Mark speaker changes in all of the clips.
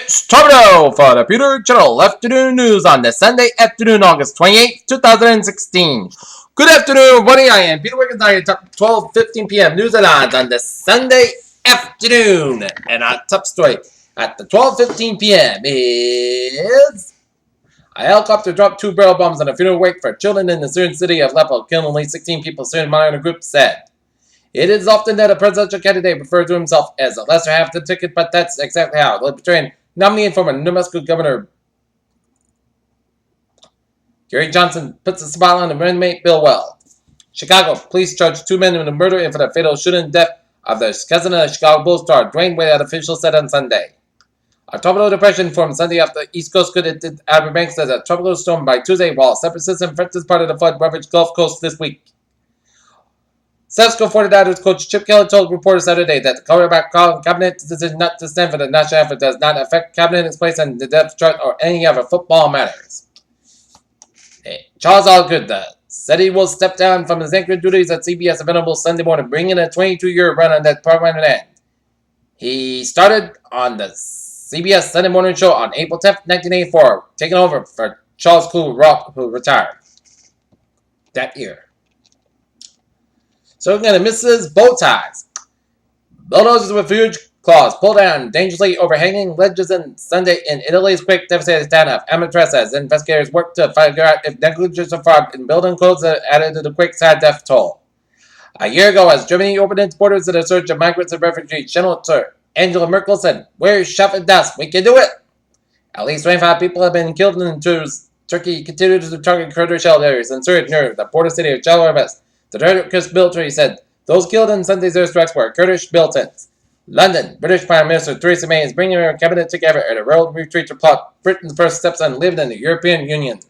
Speaker 1: It's Tornado for the Pewter Channel Afternoon News on the Sunday afternoon, August 28th, 2016. Good afternoon, everybody. I am Peter Wiggins. I am top 12:15 p.m. news and odds on the Sunday afternoon. And our top story at the 12:15 p.m. is a helicopter dropped 2 barrel bombs on a funeral wake for children in the Syrian city of Aleppo, killing at least 16 people, Syrian minor group said. It is often that a presidential candidate refers to himself as the lesser half of the ticket, but that's exactly how. The Libertarian nominee and former New Mexico Governor Gary Johnson puts the spotlight on the inmate Bill Weld. Chicago police charged 2 men in the murder and for the fatal shooting and death of their cousin of the Chicago Bulls star Dwayne Wade, officials said on Sunday. A tropical depression formed Sunday off the East Coast could hit Outer Banks as a tropical storm by Tuesday, while a separate system affected part of the flood ravaged Gulf Coast this week. San Francisco 49ers coach Chip Kelly told reporters Saturday that the quarterback cabinet decision not to stand for the national effort does not affect cabinet in its place on the depth chart or any other football matters. Charles Allgood said he will step down from his anchor duties at CBS available Sunday morning, bringing a 22-year run on that program to an end. He started on the CBS Sunday morning show on April 10th, 1984, taking over for Charles Kluwer, who retired that year. So we're going to miss his bow ties. Bulldozers with huge claws pull down dangerously overhanging ledges on Sunday in Italy's quick devastated town of Amatressa as investigators work to figure out if negligence or fraud in building codes added to the quick sad death toll. A year ago, as Germany opened its borders in a search of migrants and refugees, Chancellor Angela Merkel said, "We're shoving dust. We can do it." At least 25 people have been killed in Turkey continues to target Kurdish areas in Syria near the border city of Jalabes. The Turkish military said those killed in Sunday's airstrikes were Kurdish militants. London, British Prime Minister Theresa May is bringing her cabinet together at a road retreat to plot Britain's first steps on leaving in the European Union.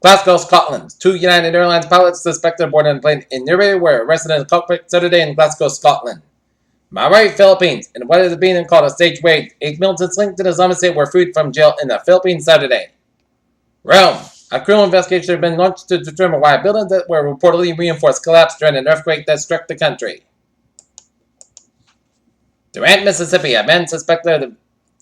Speaker 1: Glasgow, Scotland. 2 United Airlines pilots suspected aboard a plane in Nairobi were arrested in a cockpit Saturday in Glasgow, Scotland. Maui, Philippines. In what is being called a stage raid, 8 militants linked to the Islamic State were freed from jail in the Philippines Saturday. Rome. A criminal investigation has been launched to determine why buildings that were reportedly reinforced collapsed during an earthquake that struck the country. Durant, Mississippi. A man suspected of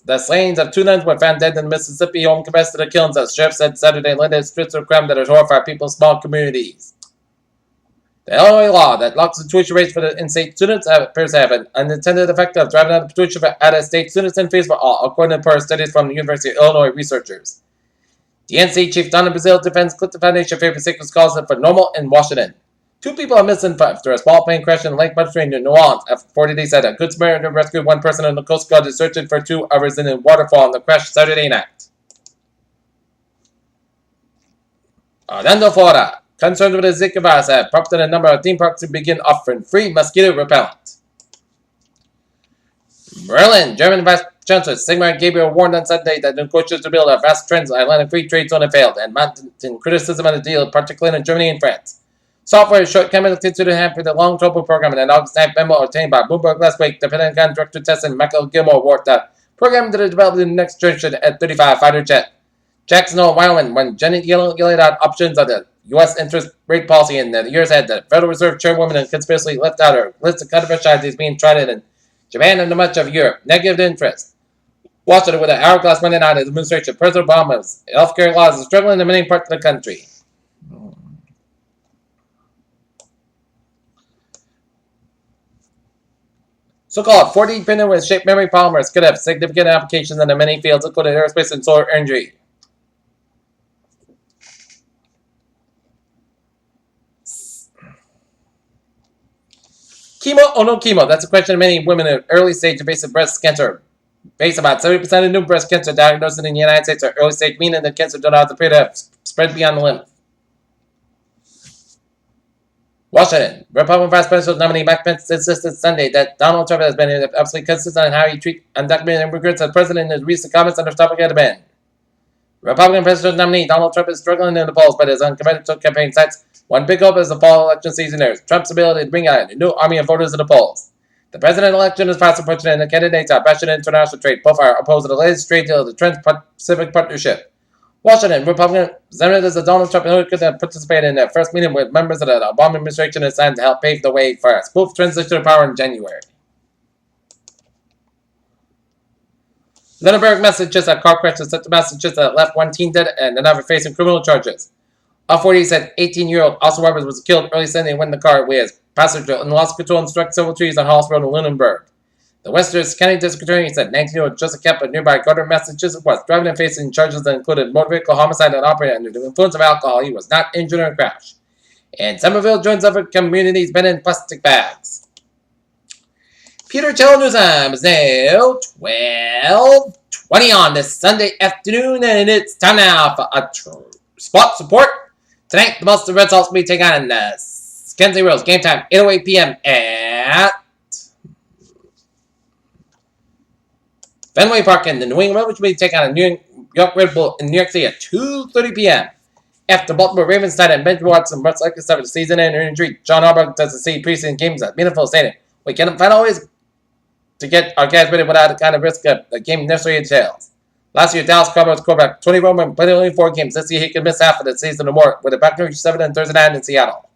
Speaker 1: the slayings of 2 nuns were found dead in the Mississippi home confessed to the killings, as sheriff said Saturday, led to streets of crime that has horrified people's small communities. The Illinois law that locks the tuition rates for the in-state students appears to have an unintended effect of driving out the tuition for out-of-state students and fees for all, according to prior studies from the University of Illinois researchers. The NC chief Donna Brazil defends Clinton Foundation favors sacred calls for normal in Washington. 2 people are missing after a small plane crashed in Lake Butterstream in New Orleans. After 40 days later, a Good Samaritan rescued 1 person and the Coast Guard is searching for 2 others in a waterfall in the crash Saturday night. Orlando, Florida. Concerns with the Zika virus have prompted a number of theme parks to begin offering free mosquito repellent. Berlin, German Vice Chancellor Sigmar Gabriel warned on Sunday that negotiations to build a vast transatlantic free trade zone have failed and mounted criticism of the deal, particularly in Germany and France. Software shortcomings considered to hamper the long trouble program in an August 9th memo obtained by Bloomberg last week. The Pentagon Director Tessin Michael Gilmore warned that program that is developed in the next generation F-35 fighter jet. Jackson Hole, Wyoming, when Janet Yellen laid out options of the U.S. interest rate policy in the years ahead, the Federal Reserve Chairwoman and conspiracy left out her list of controversial ideas being tried in Japan and much of Europe. Negative interest. Washington with an hourglass Monday night as administration. President Obama's healthcare laws are struggling in many parts of the country. So-called 4D printed with shaped memory polymers could have significant applications in many fields, including aerospace and solar energy. Chemo or no chemo? That's a question many women in early stage invasive breast cancer face. About 70% of new breast cancer diagnosed in the United States are early stage, meaning the cancer does not appear to have spread beyond the lymph. Washington. Republican Vice Presidential nominee Mike Pence insisted Sunday that Donald Trump has been absolutely consistent on how he treats undocumented immigrants as president in his recent comments on the topic had been. Republican presidential nominee Donald Trump is struggling in the polls, but his unconventional campaign cites one big hope as the fall election season airs: Trump's ability to bring out a new army of voters to the polls. The president election is fast approaching, and the candidates are passionate international trade. Both are opposed to the latest trade deal, the Trans-Pacific Partnership. Washington, Republican Senators Donald Trump and Hillary Clinton participated in their first meeting with members of the Obama administration designed to help pave the way for a smooth transition to power in January. Lunenburg, Massachusetts, a car crash in central Massachusetts that left one teen dead and another facing criminal charges. A 18-year-old Austin Roberts was killed early Sunday when the car with his passenger and lost control and struck several trees on Hollis Road in Lunenburg. The Western County District Attorney said 19-year-old Joseph Kemp of nearby Gardner, Massachusetts, was driving and facing charges that included motor vehicle homicide and operating under the influence of alcohol. He was not injured in a crash. And Somerville joins other communities been in plastic bags. Peter Cello News Time is now 12:20 on this Sunday afternoon, and it's time now for a spot support. Tonight, the Boston Red Sox will be taking on the Kansas Royals. Game time, 8:08 p.m. at Fenway Park, and the New England Red will be taking on New York Red Bull in New York City at 2:30 p.m. After Baltimore Ravens tight end Ben Watson most likely suffered a season-ending injury, John Harbaugh doesn't see preseason games at meaningful stadium. We can't find always to get our guys ready without the kind of risk of the game necessarily entails. Last year, Dallas Cowboys quarterback Tony Romo played only 4 games. This year, he could miss half of the season or more with a back-to-back 7 and Thursday night in Seattle.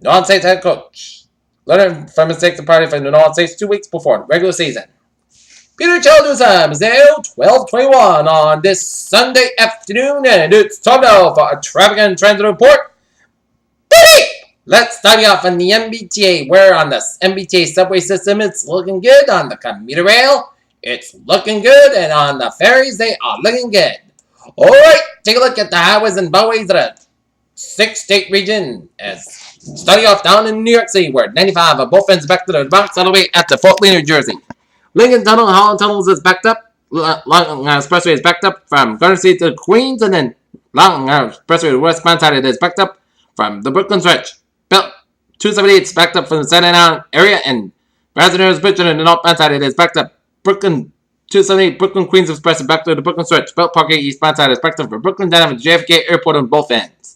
Speaker 1: New Orleans Saints head coach learning from mistakes and party for the New Orleans Saints 2 weeks before the regular season. Peter Cello News Time is now 12:21 on this Sunday afternoon, and it's time now for a traffic and transit report. Let's start you off on the MBTA, where on the MBTA subway system, it's looking good. On the commuter rail, it's looking good, and on the ferries, they are looking good. All right, take a look at the highways and byways of the 6-state region. As starting off down in New York City, where 95 of both ends back to the Bronx all the way at the Fort Lee, New Jersey. Lincoln Tunnel and Holland Tunnels is backed up. Long Expressway is backed up from Garden City to Queens, and then Long Expressway to westbound side is backed up from the Brooklyn stretch. Belt 278 is backed up from the Staten Island area, and Brazzers Bridge on the northbound side is backed up. Brooklyn 278 Brooklyn Queens Express is backed up to the Brooklyn stretch. Belt Parkway eastbound side is backed up from Brooklyn down to JFK Airport on both ends.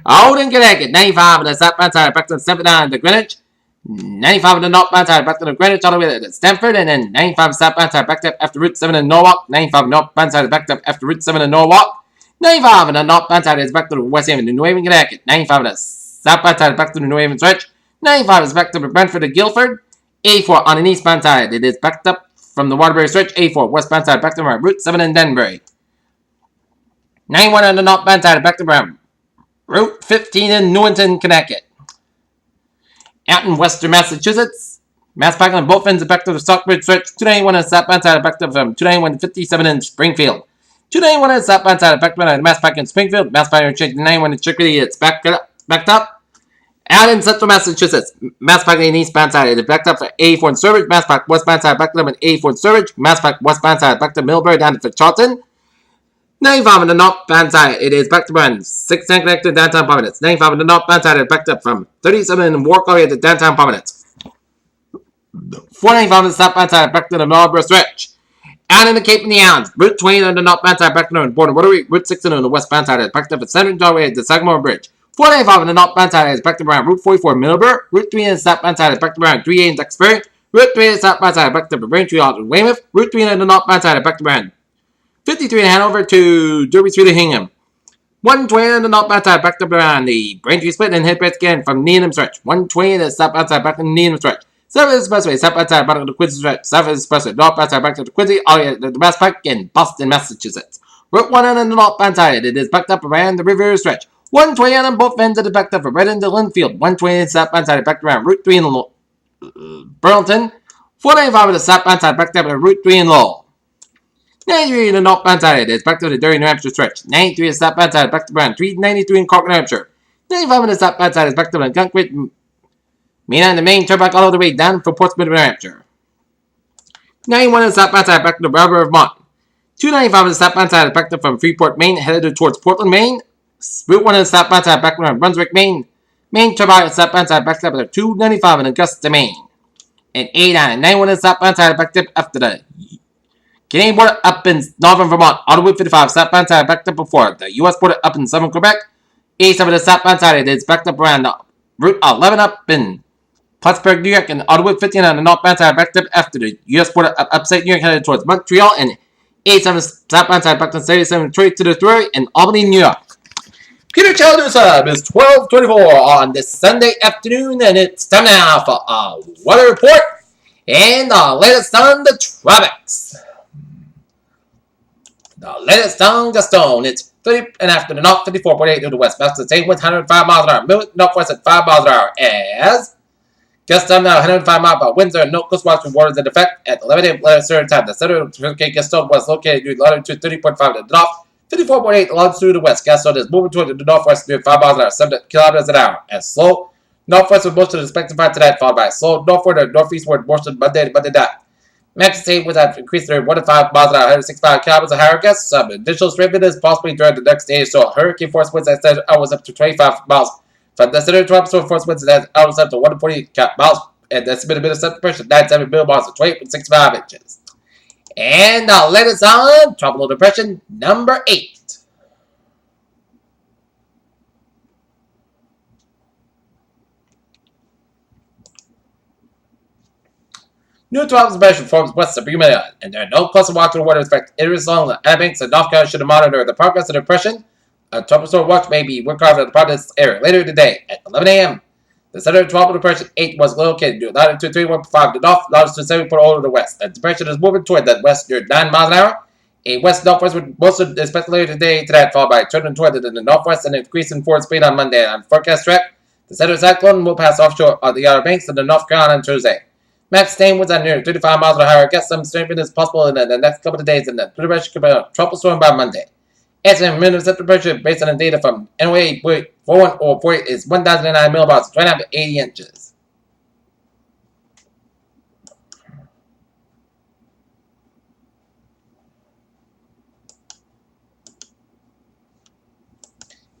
Speaker 1: Out in Connecticut, 95 on the southbound side backed to 79 to Greenwich. 95 on the northbound side back to the Greenwich all the way to Stamford, and then 95 southbound side backed up after Route 7 in Norwalk. 95 northbound side is backed up after Route 7 in Norwalk. 95 on the northbound side is back to the West Haven to New Haven, Connecticut. 95 on the southbound side is back to the New Haven stretch. 95 is backed up to Brentford to Guilford. 84 on the eastbound side, it is backed up from the Waterbury stretch. 84 westbound side back to Route 7 in Denbury. 91 on the northbound side back to Route 15 in Newington, Connecticut. Out in western Massachusetts, Mass Pike on both ends back to the Stockbridge stretch. 291 on the southbound side back to from 291 to 57 in Springfield. 291 on the southbound side back to Mass Pike in Springfield. Mass Pike on 91 in Chicopee, it's backed up. Out in central Massachusetts, Mass Pike on the eastbound side is backed up for 84 in Sturbridge. Mass Pike westbound side backed up in 84 in Sturbridge. Mass Pike westbound side back to Millbury down to Charlton. 95 on the northbound side, it is back to run 610 connected to downtown Providence. 95 on the northbound side, it is backed up from 37 in Warwick area to downtown Providence. 495 on the southbound side, back to the Marlborough stretch. Out in the Cape and the Islands, Route 20 on the northbound side, back to the border Waterbury. Route 16 on the westbound side, it is backed up at Central Doorway to Sagamore Bridge. 495 on the northbound side, it is backed up around Route 44 in Middleborough. Route 3 on the southbound side, it is backed up around 38 in Duxbury. Route 3 on the southbound side, it is backed up at Braintree in Weymouth. Route 3 on the northbound side, it is backed up around 53 in Hanover to Derby Street to Hingham. 120 on the northbound side, backed up around the Braintree split and head back again from Needham stretch. 120 on the southbound side, back to the Needham stretch. South Expressway, southbound side, back to the Quincy stretch. South Expressway, northbound side, back to the Quincy, all the way to the Mass Pike in Boston, Massachusetts. Route 1 on the northbound side, it is backed up around the River stretch. 120 on both ends, it is backed up from Redden to Linfield. 120 on the southbound side, backed around Route 3 in Burlington. 495 on the southbound side, backed up at Route 3 in Lowell. 93 on the northbound side, it's back to the Derry, New Hampshire stretch. 93 on the southbound side, back to around 393 in Cork, New Hampshire. 95 on the southbound side, is back to the Gunkwit, Main on the main turnpike all the way down from Portsmouth, New Hampshire. 91 on the southbound side, back to the Barbara of Vermont. 295 on the southbound side, back to from Freeport, Maine, headed towards Portland, Maine. Route 1 on the southbound side, back to Brunswick, Maine. Main turnpike on the southbound side, back to 295 in Augusta, Maine. And 89, 91 on the southbound side, back up after the Canadian border up in northern Vermont, all the way 55, southbound side backed up before the U.S. border up in southern Quebec. 87 on the southbound side, it is backed up around Route 11 up in Plattsburgh, New York, and all the way 15 on the northbound side backed up after the U.S. border up upstate New York headed towards Montreal. And 87 South Mountain, Buckton 37, 3 to the 3 in Albany, New York. Peter Challenger's Hub is 12:24 on this Sunday afternoon, and it's time now for a weather report and the latest on the tropics. The latest on Gaston, it's 30 and after the north, 54.8 to the west. That's the same with 105 miles an hour. Mid northwest at 5 miles an hour. As Gaston now 105 miles per hour. Winds are no coastwatch waters in effect at 11 a.m. certain time. The center of Hurricane Gaston was located due latitude 30.5 to the north. 54.8 longitude to the west. Gaston is moving toward the northwest near 5 miles an hour, 7 kilometers an hour. And slow northwest with most of the expected part tonight, followed by slow northward and northeastward most of Monday to Monday night. Max state was at increased to 1 to 5 miles an hour, 165 kilometers an hour. Guess some additional strength is possibly during the next day or so. Hurricane force winds at hours up to 25 miles. From the center tropical force winds at hours up to 140 miles. And the estimated minimum pressure 97 millibars to 20.65 inches. And the latest on tropical depression number 8. New tropical depression forms west of Bermuda, and there are no coastal water affect areas along the banks and North Carolina should monitor the progress of the depression. A tropical storm watch may be worked out of the part of this area later today at 11 a.m. The center of tropical depression 8 was located near latitude 31.5 to the north, latitude 7.0 to the west. The depression is moving toward the west near 9 miles an hour. A west-northwest with most of the expected later today to that, followed by turning toward the northwest and increasing forward speed on Monday. On forecast track, the center of cyclone will pass offshore of the Outer Banks of the North Carolina on Tuesday. Max staying was at near 35 miles an hour. I guess some strengthening is possible in the next couple of days, and the depression could be a tropical storm by Monday. Estimated minimum central pressure based on the data from NOAA 41 or 48 is 1,009 millibars, 280 inches.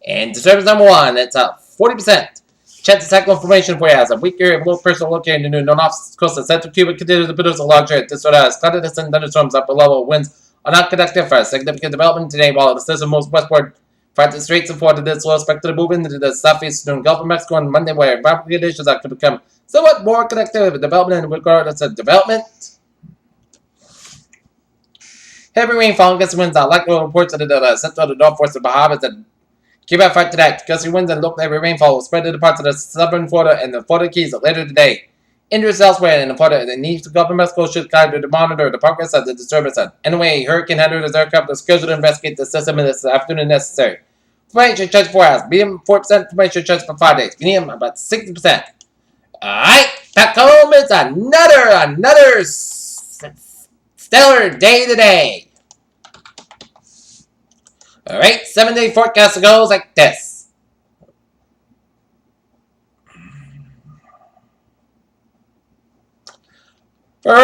Speaker 1: And disturbance number 1, it's a 40% chance of cyclone formation for you as a weak area of low pressure located in the north coast of central Cuba continues to produce a large area. This has cloudiness thunderstorms upper level winds are not conductive for a significant development today, while the system moves westward from the straits and forward. This low expected to move into the southeastern Gulf of Mexico on Monday, where environmental conditions are to become somewhat more conductive of development and regardless of development. Heavy rainfall and gusty winds are likely reports of the central and northwest of Bahamas and Cuba fight tonight. Gusty winds and local heavy rainfall will spread to the parts of the southern Florida and the Florida Keys later today. Injuries elsewhere in the Florida and the east Gulf of Mexico should continue to monitor the progress of the disturbance. Anyway, Hurricane Hunter's aircraft is scheduled to investigate the system this afternoon if necessary. Information chance 4 hours. Medium 4%. Information chance for 5 days. Medium about 60%. Alright, back home it's another stellar day today. Alright, 7-day forecast goes like this. For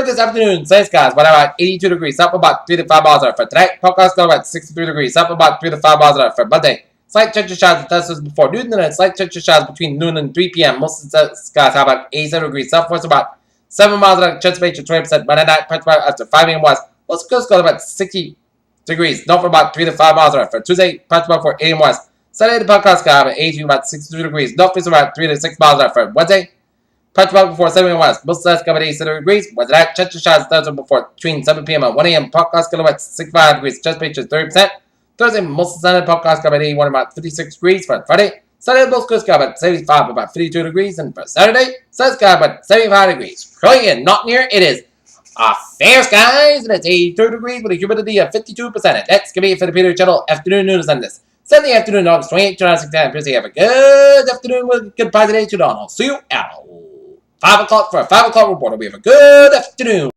Speaker 1: this afternoon, sunny skies, about 82 degrees, up about 3 to 5 miles an hour. For tonight, forecast about 63 degrees, up about 3 to 5 miles an hour. For Monday, slight chance of showers with tests before noon, and a slight chance of showers between noon and 3 p.m. Most of the skies have about 87 degrees, southwest about 7 miles an hour, chance of 20%. Monday night, punch about after 5 a.m. west. Most of the coast goes about 60 degrees, north for about 3 to 5 miles an hour. For Tuesday, punch about 4 a.m. west. Sunday, the podcast sky about 82, about 62 degrees, north is about 3 to 6 miles an hour. For Wednesday, punch about before 7 a.m. west. Most skies cover 87 degrees. Wednesday night, chance of showers thursday before between 7 p.m. and 1 a.m. Podcast cover about 65 degrees, chance of 30%. Thursday, most of the Sunday podcast cover 81, about 56 degrees. For Friday, Sunday, most coast cover about 75, about 52 degrees. And for Saturday, sun sky about 75 degrees. Currently and not near, it is fair skies, and it's 82 degrees with a humidity of 52%. And that's going to be it for the Peter Channel Afternoon News on this Sunday afternoon, August 28th, 2016. Have a good afternoon with good positive day to all. I'll see you at 5 o'clock for a 5 o'clock report. We have a good afternoon.